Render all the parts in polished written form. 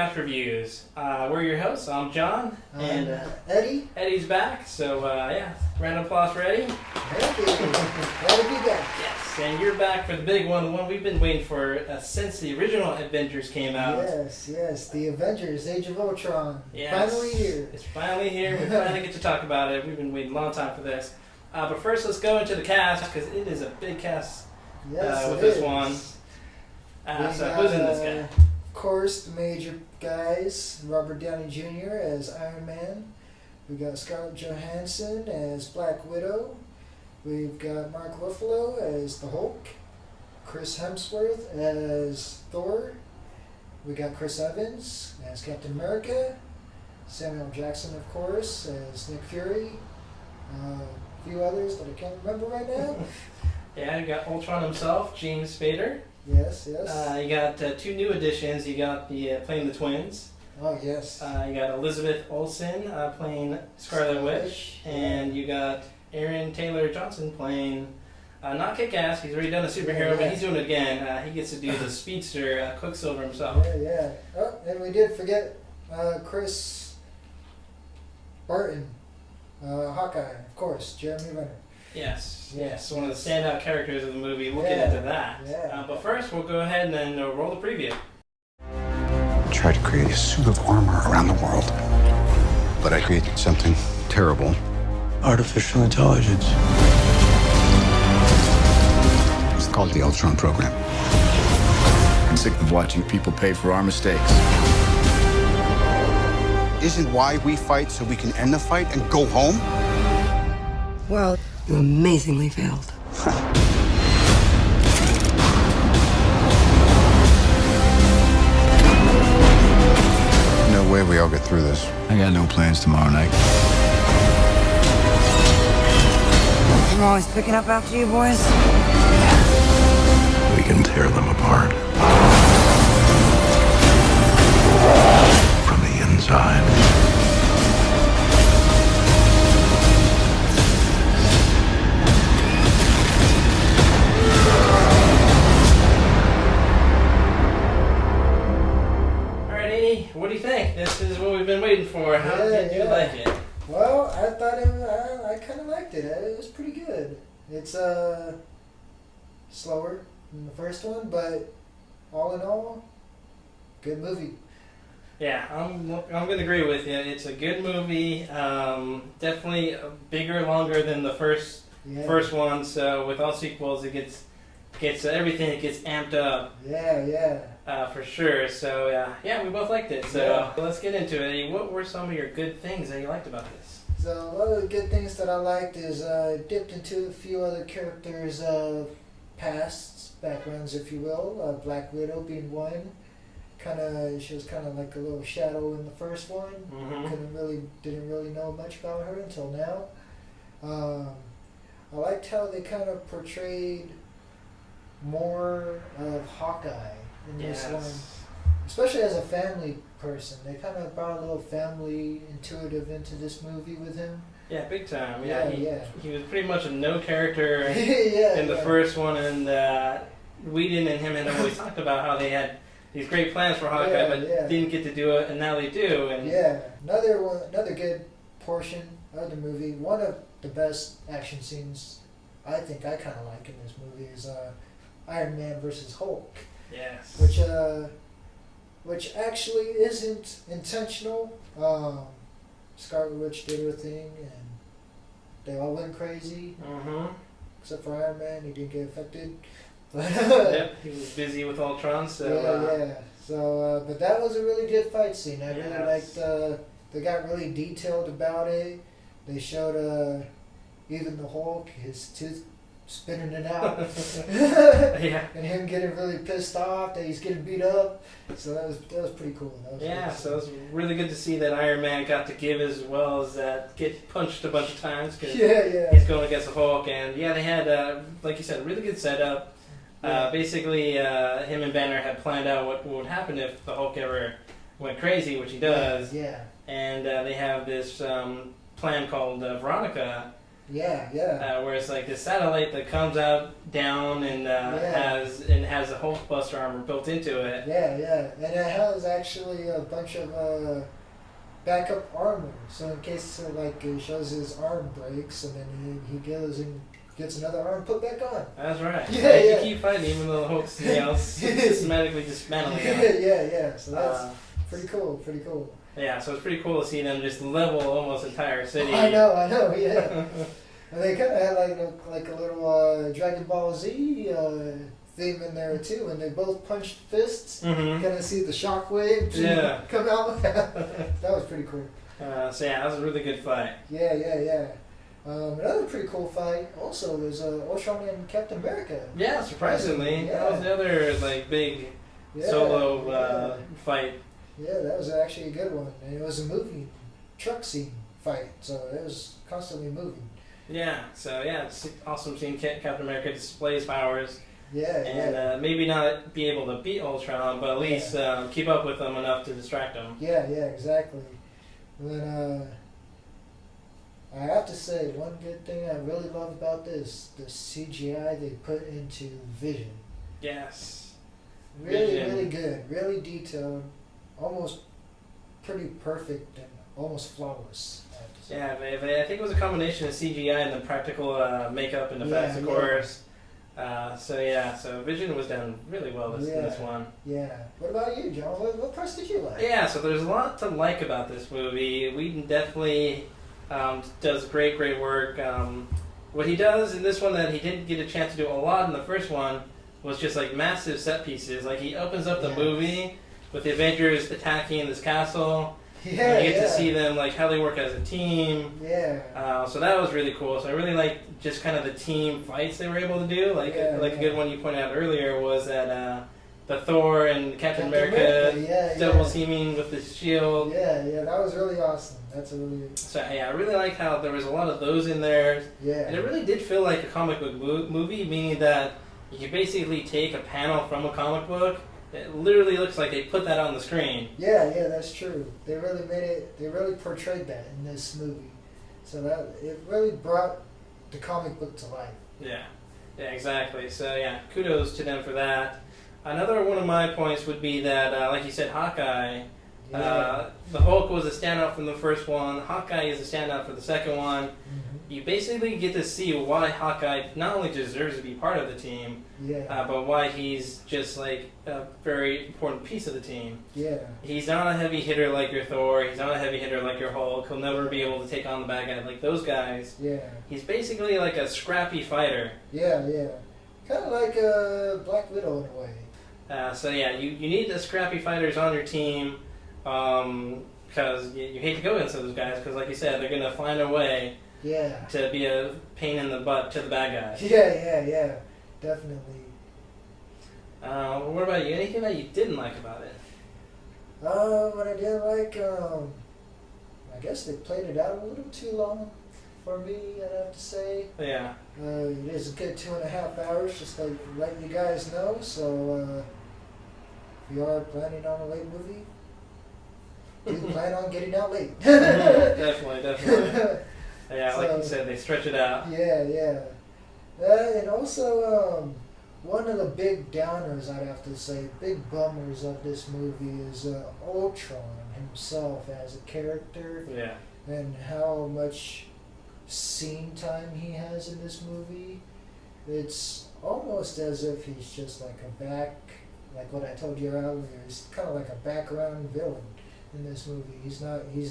Cast Reviews. We're your hosts. I'm John, and Eddie. Eddie's back. So round of applause for Eddie. Thank you. Glad to be back. Yes, and you're back for the big one, the one we've been waiting for since the original Avengers came out. Yes, the Avengers Age of Ultron. Yes. Finally here. It's finally here. We finally get to talk about it. We've been waiting a long time for this. But first, let's go into the cast, because it is a big cast with this one. So who's in this guy? Of course, the major guys, Robert Downey Jr. as Iron Man. We got Scarlett Johansson as Black Widow. We've got Mark Ruffalo as the Hulk. Chris Hemsworth as Thor. We got Chris Evans as Captain America. Samuel Jackson, of course, as Nick Fury. A few others that I can't remember right now. Yeah, you got Ultron himself, James Spader. Yes. You got two new additions. You got the playing the twins. Oh, yes. You got Elizabeth Olsen playing Scarlet Witch, and you got Aaron Taylor Johnson playing not Kick-Ass. He's already done a superhero, but he's doing it again. He gets to do the speedster Quicksilver himself. Yeah. Oh, and we did forget Chris Barton, Hawkeye, of course, Jeremy Renner. Yes. One of the standout characters of the movie. We'll get into that. Yeah. But first, we'll go ahead and then roll the preview. I tried to create a suit of armor around the world, but I created something terrible. Artificial intelligence. It's called the Ultron program. I'm sick of watching people pay for our mistakes. Isn't why we fight so we can end the fight and go home? Well, you amazingly failed. No way we all get through this. I got no plans tomorrow night. I'm always picking up after you boys. We can tear them apart. From the inside. What do you think? This is what we've been waiting for. How did you like it? Well, I thought I kind of liked it. It was pretty good. It's slower than the first one, but all in all, good movie. Yeah, I'm gonna agree with you. It's a good movie. Definitely bigger, longer than the first one. So with all sequels, it gets everything. It gets amped up. Yeah. For sure. So we both liked it. So let's get into it. What were some of your good things that you liked about this? So a lot of the good things that I liked is I dipped into a few other characters' pasts, backgrounds, if you will. Black Widow being one. She was kind of like a little shadow in the first one. Mm-hmm. Didn't really know much about her until now. I liked how they kind of portrayed more of Hawkeye in this one, especially as a family person. They kind of brought a little family intuitive into this movie with him. Yeah, big time. He was pretty much a no character in the first one, and Whedon and him had always talked about how they had these great plans for Hawkeye, but didn't get to do it, and now they do. And another good portion of the movie. One of the best action scenes I think I kind of like in this movie is Iron Man versus Hulk. Yes. Which actually isn't intentional. Scarlet Witch did her thing, and they all went crazy. Mm-hmm. Except for Iron Man, he didn't get affected. He was busy with Ultron, so... So, but that was a really good fight scene. I really liked, they got really detailed about it. They showed even the Hulk, his tooth spinning it out. And him getting really pissed off that he's getting beat up. So that was pretty cool. So it was really good to see that Iron Man got to give as well as get punched a bunch of times. Cause he's going against the Hulk. And they had, like you said, a really good setup. Basically, him and Banner had planned out what would happen if the Hulk ever went crazy, which he does. And they have this plan called Veronica, Yeah, yeah. Where it's like the satellite that comes out down and has the Hulkbuster armor built into it. Yeah, yeah, and it has actually a bunch of backup armor. So in case it shows his arm breaks, and then he goes and gets another arm put back on. That's right. Yeah, You keep fighting even though the Hulk's systematically dismantling it. Yeah. So that's pretty cool. Pretty cool. Yeah, so it's pretty cool to see them just level almost entire city. I know, yeah. And they kind of had like a little Dragon Ball Z theme in there too, and they both punched fists. Mm-hmm. Kind of see the shockwave come out. That was pretty cool. So yeah, that was a really good fight. Yeah. Another pretty cool fight also was Ultron and Captain America. Yeah, surprisingly, that was the other big solo fight. Yeah, that was actually a good one. And it was a movie truck scene fight, so it was constantly moving. Yeah, so it's awesome seeing Captain America display his powers. Yeah, and maybe not be able to beat Ultron, but at least keep up with them enough to distract him. Yeah, exactly. And then I have to say, one good thing I really love about this, the CGI they put into Vision. Yes. Really good, really detailed, almost pretty perfect and almost flawless. Yeah, I think it was a combination of CGI and the practical makeup and effects, of course. So Vision was done really well in this one. Yeah. What about you, John? What parts did you like? Yeah, so there's a lot to like about this movie. Whedon definitely does great work. What he does in this one that he didn't get a chance to do a lot in the first one was just massive set pieces. He opens up the movie with the Avengers attacking this castle. Yeah, and you get to see them how they work as a team. Yeah. So that was really cool. So I really liked just kind of the team fights they were able to do. A good one you pointed out earlier was that the Thor and Captain America double teaming with the shield. Yeah, that was really awesome. That's a really... So I really liked how there was a lot of those in there. Yeah. And it really did feel like a comic book movie, meaning that you could basically take a panel from a comic book. It literally looks like they put that on the screen. Yeah, that's true. They really made it. They really portrayed that in this movie, so that it really brought the comic book to life. Yeah, exactly. So kudos to them for that. Another one of my points would be that, like you said, Hawkeye. The Hulk was a standout from the first one. Hawkeye is a standout for the second one. Mm-hmm. You basically get to see why Hawkeye not only deserves to be part of the team, but why he's just a very important piece of the team. Yeah. He's not a heavy hitter like your Thor. He's not a heavy hitter like your Hulk. He'll never be able to take on the bad guy like those guys. Yeah. He's basically like a scrappy fighter. Yeah. Kind of like a Black Widow in a way. You need the scrappy fighters on your team. Because you hate to go against those guys, because like you said, they're going to find a way to be a pain in the butt to the bad guys. Yeah, definitely. What about you? Anything that you didn't like about it? What I didn't like, I guess they played it out a little too long for me, I'd have to say. Yeah. It is a good 2.5 hours, just like letting you guys know, so if you are planning on a late movie, do plan on getting out late. Definitely. Yeah, like you said, they stretch it out. Yeah. And also, one of the big downers, I'd have to say, big bummers of this movie is Ultron himself as a character. Yeah. And how much scene time he has in this movie. It's almost as if he's just like what I told you earlier, he's kind of like a background villain in this movie. He's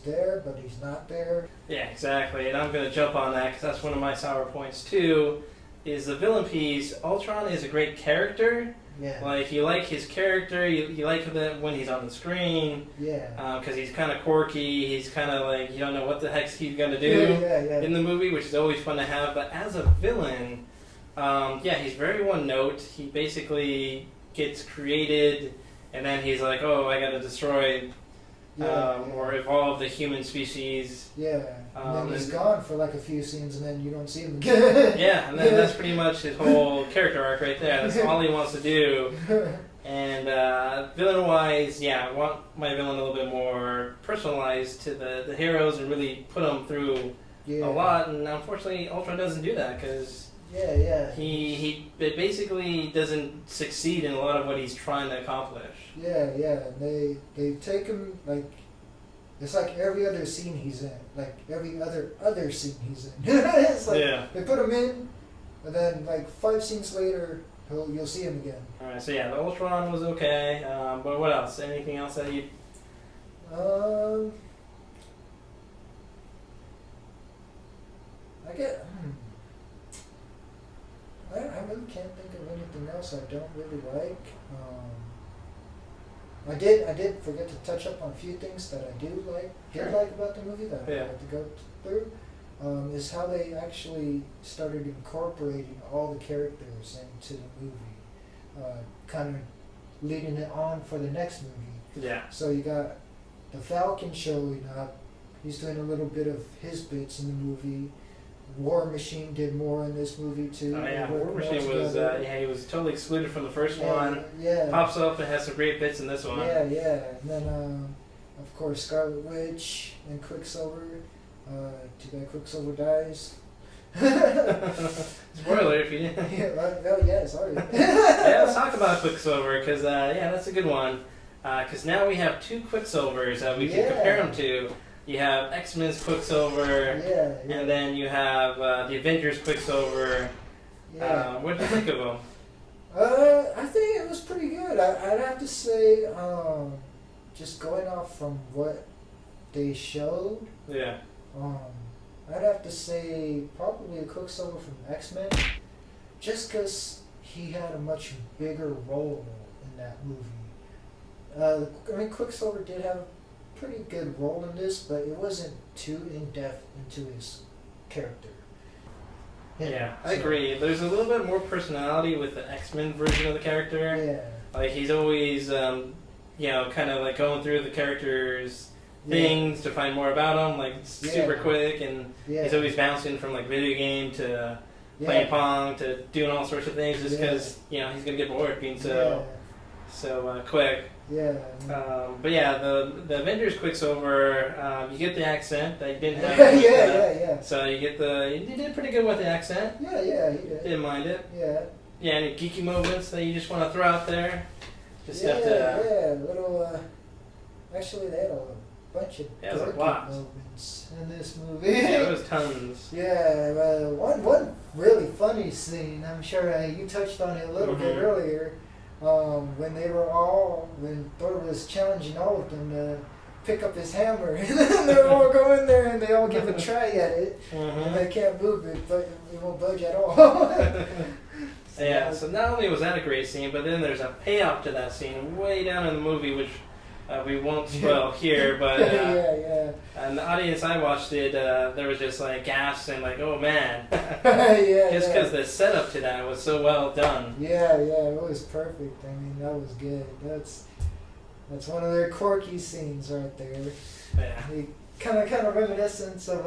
there, but he's not there. Yeah, exactly. And I'm going to jump on that because that's one of my sour points too, is the villain piece. Ultron is a great character. Yeah. You like his character, you like that when he's on the screen. Yeah. Because he's kind of quirky, he's kind of you don't know what the heck he's going to do in the movie, which is always fun to have. But as a villain, he's very one note. He basically gets created, and then he's like, oh, I got to destroy or evolve the human species. Yeah. And then he's gone for a few scenes, and then you don't see him again. Yeah, and then that's pretty much his whole character arc right there. That's all he wants to do. And villain-wise, I want my villain a little bit more personalized to the heroes and really put them through, Yeah. a lot, and unfortunately, Ultron doesn't do that because he basically doesn't succeed in a lot of what he's trying to accomplish. Yeah, and they take him like it's like every other scene he's in, like every other scene he's in. It's like they put him in, and then like 5 scenes later, you'll see him again. All right, so yeah, the Ultron was okay, but what else? Anything else that you? I really can't think of anything else I don't really like. I did forget to touch up on a few things that I did like about the movie that I had to go through. Is how they actually started incorporating all the characters into the movie, kind of leading it on for the next movie. Yeah. So you got the Falcon showing up. He's doing a little bit of his bits in the movie. War Machine did more in this movie too. Oh yeah, War Machine was he was totally excluded from the first one. Yeah. Pops up and has some great bits in this one. Yeah, and then of course Scarlet Witch and Quicksilver. Too bad Quicksilver dies. Spoiler if you didn't. Sorry. Yeah, let's talk about Quicksilver because that's a good one. Because now we have 2 Quicksilvers that we can compare them to. You have X-Men's Quicksilver, and then you have the Avengers Quicksilver. Yeah. What did you think of them? I think it was pretty good. I'd have to say, just going off from what they showed. Yeah. I'd have to say probably a Quicksilver from X-Men, just because he had a much bigger role in that movie. I mean, Quicksilver did have a pretty good role in this, but it wasn't too in-depth into his character. Yeah, I agree. There's a little bit more personality with the X-Men version of the character. Yeah. Like, he's always, kind of like going through the character's things to find more about him, like super quick, and he's always bouncing from like video game to playing Pong to doing all sorts of things just because, he's going to get bored being so quick. Yeah. But yeah, the Avengers Quicksilver, you get the accent that you didn't have. So you did pretty good with the accent. Yeah, he did. Didn't mind it. Yeah. Yeah, any geeky moments that you just want to throw out there? Just little. Actually, they had a bunch of geeky moments in this movie. Yeah, there was tons. One really funny scene. I'm sure you touched on it a little bit earlier. When Thor was challenging all of them to pick up his hammer, and then they all go in there and they all give a try at it, and they can't move it, but it won't budge at all. So not only was that a great scene, but then there's a payoff to that scene way down in the movie, which we won't spoil here, but and the audience I watched it, there was just like gasps and like, oh man, just because the setup to that was so well done. It was perfect. I mean, that was good. That's one of their quirky scenes right there. Yeah, kind of reminiscence of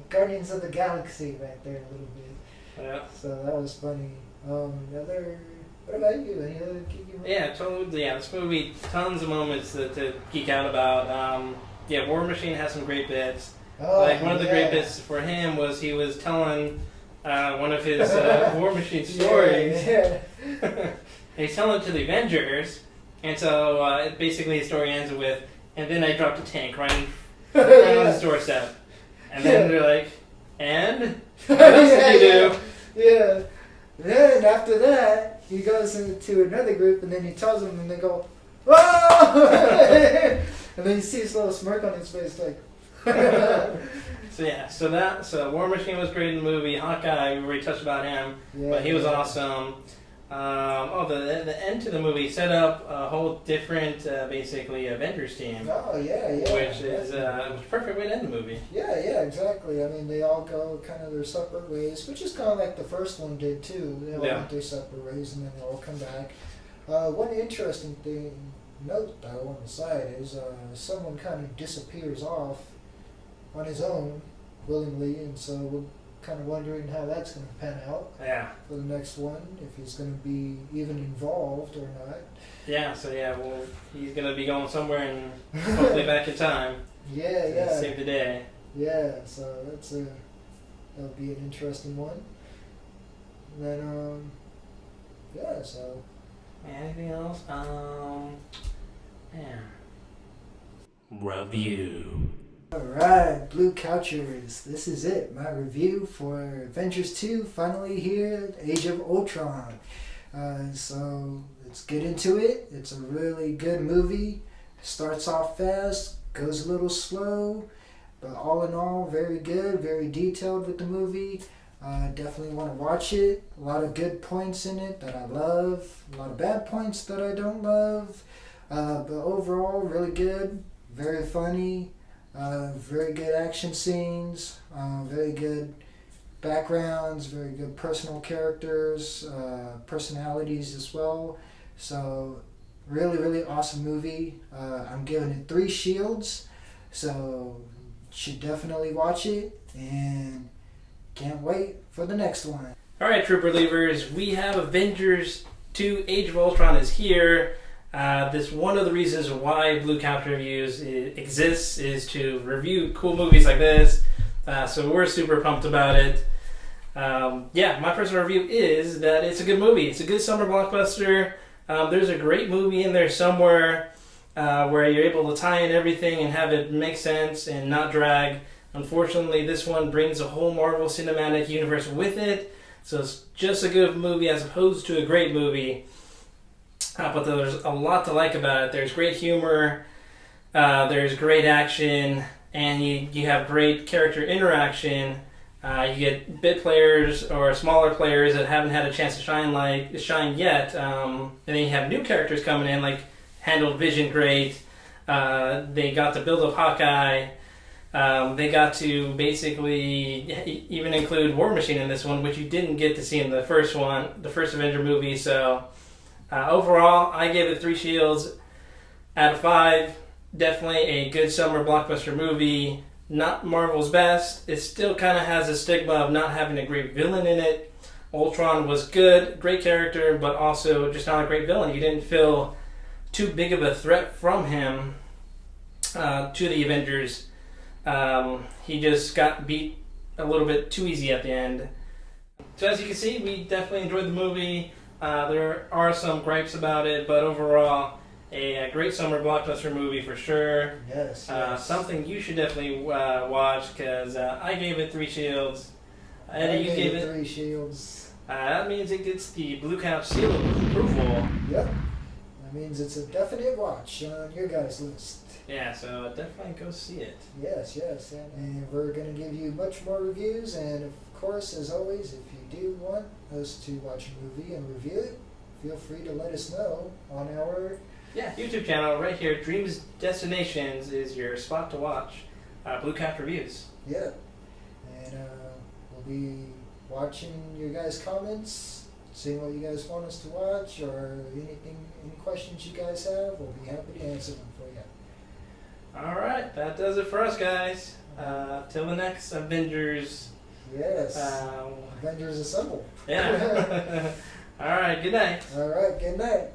Guardians of the Galaxy right there a little bit. Yeah, so that was funny. What about you? Any other geeky moments? Yeah, totally. Yeah, this movie, tons of moments to geek out about. War Machine has some great bits. One of the great bits for him was he was telling one of his War Machine stories. He's telling it to the Avengers, and so basically his story ends with, and then I dropped a tank right on his doorstep. And then they're like, and? What else did you do? Yeah. Then after that, he goes into another group, and then he tells them, and they go, "Whoa!" And then you see this little smirk on his face, like. So War Machine was great in the movie. Hawkeye, we already touched about him, but he was awesome. The end to the movie set up a whole different, basically, Avengers team. Which is a perfect way to end the movie. Yeah, exactly. I mean, they all go kind of their separate ways, which is kind of like the first one did too. They all went their separate ways, and then they all come back. One interesting note though on the side is someone kind of disappears off on his own willingly, and so we're kind of wondering how that's going to pan out for the next one, if he's going to be even involved or not. He's going to be going somewhere and hopefully back in time. Save the day. Yeah, so that'll be an interesting one. And then yeah, so anything else? Yeah. Review. Alright, Blue Couchers, this is it. My review for Avengers 2, finally here, Age of Ultron. So let's get into it. It's a really good movie. Starts off fast, goes a little slow, but all in all, very good, very detailed with the movie. Definitely want to watch it. A lot of good points in it that I love. A lot of bad points that I don't love. But overall, really good. Very funny. Very good action scenes. Very good backgrounds. Very good personal characters. Personalities as well. So, really, really awesome movie. I'm giving it 3 shields. So, should definitely watch it. And can't wait for the next one. Alright, True Believers, we have Avengers 2 Age of Ultron is here. This one of the reasons why Blue Couch Reviews exists is to review cool movies like this. So we're super pumped about it. Yeah, my personal review is that it's a good movie. It's a good summer blockbuster. There's a great movie in there somewhere where you're able to tie in everything and have it make sense and not drag. Unfortunately, this one brings a whole Marvel Cinematic Universe with it, so it's just a good movie as opposed to a great movie. But there's a lot to like about it. There's great humor, there's great action, and you have great character interaction. You get bit players or smaller players that haven't had a chance to shine yet, and then you have new characters coming in, like handled Vision great. They got to build up Hawkeye. They got to basically even include War Machine in this one, which you didn't get to see in the first one, the first Avenger movie. So overall, I gave it 3 shields out of 5. Definitely a good summer blockbuster movie. Not Marvel's best. It still kind of has a stigma of not having a great villain in it. Ultron was good, great character, but also just not a great villain. You didn't feel too big of a threat from him to the Avengers. He just got beat a little bit too easy at the end. So as you can see, we definitely enjoyed the movie. There are some gripes about it, but overall, a great summer blockbuster movie for sure. Yes. Something you should definitely watch, because I gave it 3 shields. Eddie, you gave it 3 shields. That means it gets the Blue Couch seal of approval. Yep. That means it's a definite watch on your guys' list. Yeah, so definitely go see it. Yes. And we're going to give you much more reviews. And of course, as always, if you do want us to watch a movie and review it, feel free to let us know on our YouTube channel right here. Dreams Destinations is your spot to watch Blue Couch Reviews. Yeah. And we'll be watching your guys' comments, seeing what you guys want us to watch, or any questions you guys have. We'll be happy to answer them for you. Alright, that does it for us, guys. Till the next Avengers. Yes. Avengers Assemble. Yeah. Alright, good night. Alright, good night.